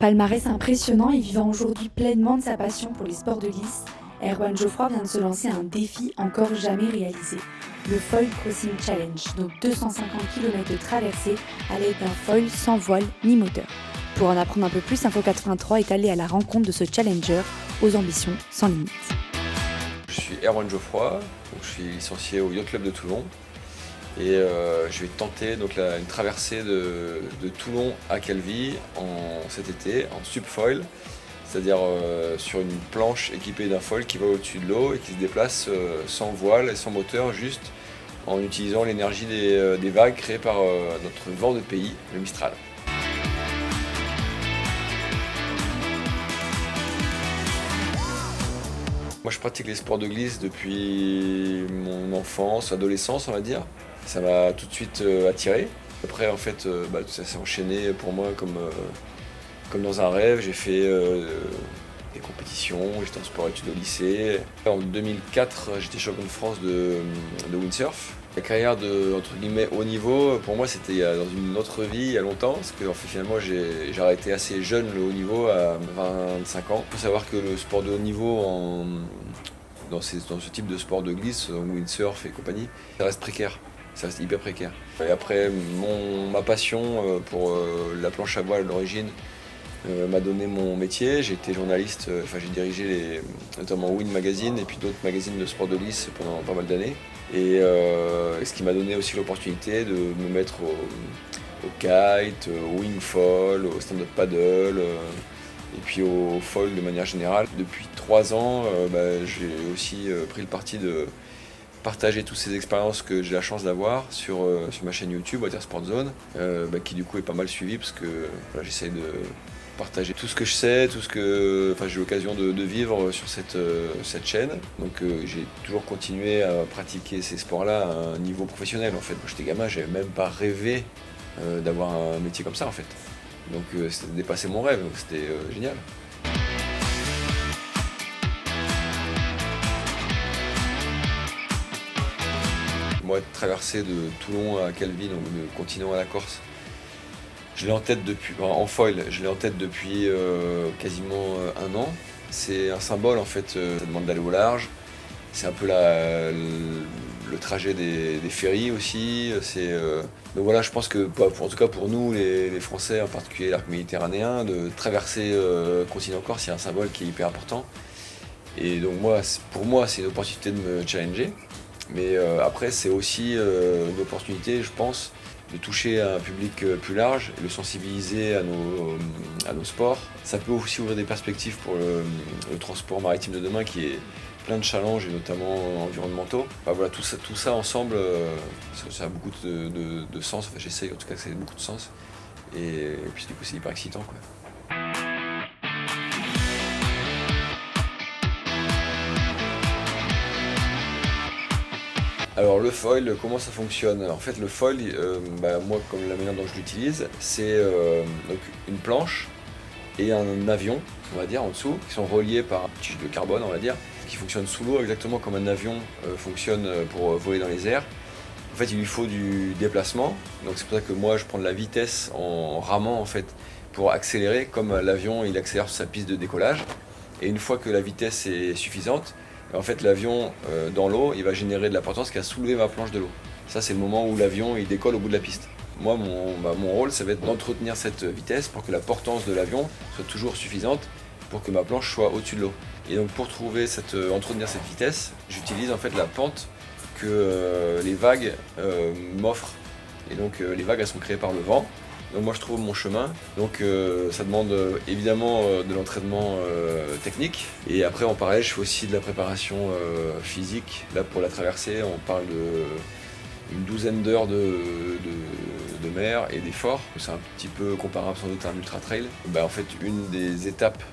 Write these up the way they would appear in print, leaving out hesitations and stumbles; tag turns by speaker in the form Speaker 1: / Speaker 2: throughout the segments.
Speaker 1: Palmarès impressionnant et vivant aujourd'hui pleinement de sa passion pour les sports de glisse, Erwan Geoffroy vient de se lancer un défi encore jamais réalisé, le Foil Crossing Challenge, donc 250 km de traversée à l'aide d'un foil sans voile ni moteur. Pour en apprendre un peu plus, Info 83 est allé à la rencontre de ce challenger aux ambitions sans limite.
Speaker 2: Je suis Erwan Geoffroy, je suis licencié au Yacht Club de Toulon et je vais tenter donc, une traversée de Toulon à Calvi cet été en subfoil, c'est-à-dire sur une planche équipée d'un foil qui va au-dessus de l'eau et qui se déplace sans voile et sans moteur, juste en utilisant l'énergie des vagues créées par notre vent de pays, le Mistral. Moi je pratique les sports de glisse depuis mon enfance, adolescence on va dire. Ça m'a tout de suite attiré. Après en fait tout ça s'est enchaîné pour moi comme dans un rêve. J'ai fait des compétitions, j'étais en sport-études au lycée. En 2004 j'étais champion de France de windsurf. La carrière de entre guillemets haut niveau, pour moi c'était dans une autre vie il y a longtemps, parce que en fait, finalement j'ai arrêté assez jeune le haut niveau à 25 ans. Il faut savoir que le sport de haut niveau dans ce type de sport de glisse, windsurf et compagnie, ça reste précaire, ça reste hyper précaire. Et après ma passion pour la planche à voile d'origine m'a donné mon métier. J'ai été journaliste, j'ai dirigé notamment Wind Magazine et puis d'autres magazines de sport de glisse pendant pas mal d'années. Et ce qui m'a donné aussi l'opportunité de me mettre au kite, au wingfoil, au stand-up paddle et puis au foil de manière générale. Depuis 3 ans, j'ai aussi pris le parti de partager toutes ces expériences que j'ai la chance d'avoir sur ma chaîne YouTube, Water Sport Zone, qui du coup est pas mal suivie parce que j'essaye de partager tout ce que je sais, tout ce que j'ai l'occasion de vivre sur cette chaîne. Donc j'ai toujours continué à pratiquer ces sports-là à un niveau professionnel en fait. Quand j'étais gamin, j'avais même pas rêvé d'avoir un métier comme ça en fait. Donc c'était dépasser mon rêve, donc c'était génial. Moi, traverser de Toulon à Calvi, donc de continent à la Corse, je l'ai en tête depuis, en foil, je l'ai en tête depuis quasiment 1 an. C'est un symbole en fait, ça demande d'aller au large. C'est un peu le trajet des ferries aussi. Donc voilà, je pense que, en tout cas pour nous les Français, en particulier l'arc méditerranéen, de traverser le continent Corse, c'est un symbole qui est hyper important. Et donc pour moi, c'est une opportunité de me challenger. Mais après, c'est aussi une opportunité, je pense, de toucher un public plus large et le sensibiliser à nos sports. Ça peut aussi ouvrir des perspectives pour le transport maritime de demain qui est plein de challenges et notamment environnementaux. Voilà, tout ça ensemble, ça a beaucoup de sens. J'essaye en tout cas que ça ait beaucoup de sens. Et puis du coup c'est hyper excitant, quoi. Alors le foil, comment ça fonctionne? En fait le foil, moi comme la manière dont je l'utilise, c'est donc une planche et un avion, on va dire, en dessous, qui sont reliés par un tige de carbone, on va dire, qui fonctionne sous l'eau exactement comme un avion fonctionne pour voler dans les airs. En fait il lui faut du déplacement, donc c'est pour ça que moi je prends de la vitesse en ramant en fait pour accélérer, comme l'avion il accélère sur sa piste de décollage. Et une fois que la vitesse est suffisante, en fait, l'avion dans l'eau, il va générer de la portance qui va soulever ma planche de l'eau. Ça, c'est le moment où l'avion il décolle au bout de la piste. Moi, mon rôle, ça va être d'entretenir cette vitesse pour que la portance de l'avion soit toujours suffisante pour que ma planche soit au-dessus de l'eau. Et donc, pour entretenir cette vitesse, j'utilise en fait la pente que les vagues m'offrent. Et donc, les vagues, elles sont créées par le vent. Donc moi je trouve mon chemin, donc ça demande évidemment de l'entraînement technique. Et après en parallèle je fais aussi de la préparation physique. Là pour la traversée on parle d'une douzaine d'heures de mer et d'efforts. C'est un petit peu comparable sans doute à un ultra trail. En fait une des étapes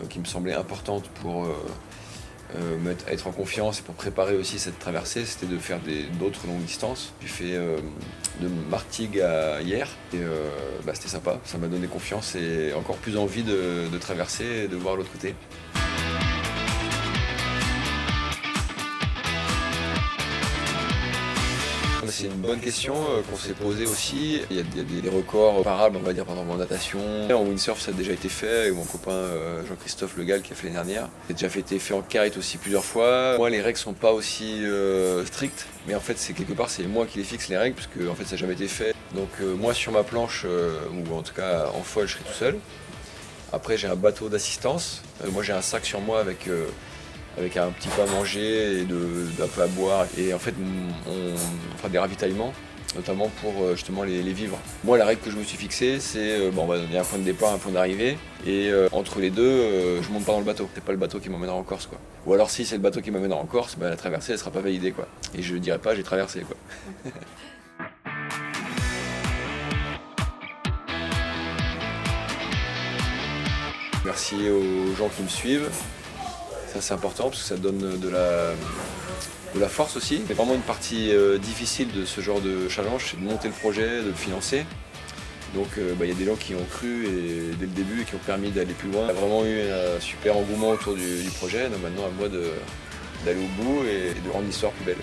Speaker 2: qui me semblait importante pour être en confiance et pour préparer aussi cette traversée, c'était de faire d'autres longues distances. J'ai fait de Martigues à Hyères et c'était sympa, ça m'a donné confiance et encore plus envie de traverser et de voir l'autre côté. c'est une bonne question qu'on s'est posée aussi. Il y a des records comparables, on va dire, pendant en natation. En windsurf, ça a déjà été fait avec mon copain Jean-Christophe Le Gall qui a fait l'année dernière. Ça a déjà été fait en kite aussi plusieurs fois. Moi, les règles sont pas aussi strictes, mais en fait, c'est quelque part, c'est moi qui les fixe les règles, parce que en fait, ça n'a jamais été fait. Donc moi, sur ma planche, ou en tout cas en foil, je serai tout seul. Après, j'ai un bateau d'assistance. Moi, j'ai un sac sur moi avec un petit peu à manger et un peu à boire. Et en fait, on fera des ravitaillements, notamment pour justement les vivres. Moi, la règle que je me suis fixée, c'est il y a un point de départ, un point d'arrivée. Et entre les deux, je monte pas dans le bateau. C'est pas le bateau qui m'emmènera en Corse, quoi. Ou alors, si c'est le bateau qui m'emmènera en Corse, la traversée, elle sera pas validée, quoi. Et je dirai pas, j'ai traversé, quoi. Merci aux gens qui me suivent. Ça, c'est important parce que ça donne de la force aussi. C'est vraiment une partie difficile de ce genre de challenge, c'est de monter le projet, de le financer. Donc il y a des gens qui ont cru dès le début et qui ont permis d'aller plus loin. Il y a vraiment eu un super engouement autour du projet. Donc maintenant, à moi d'aller au bout et de rendre l'histoire plus belle.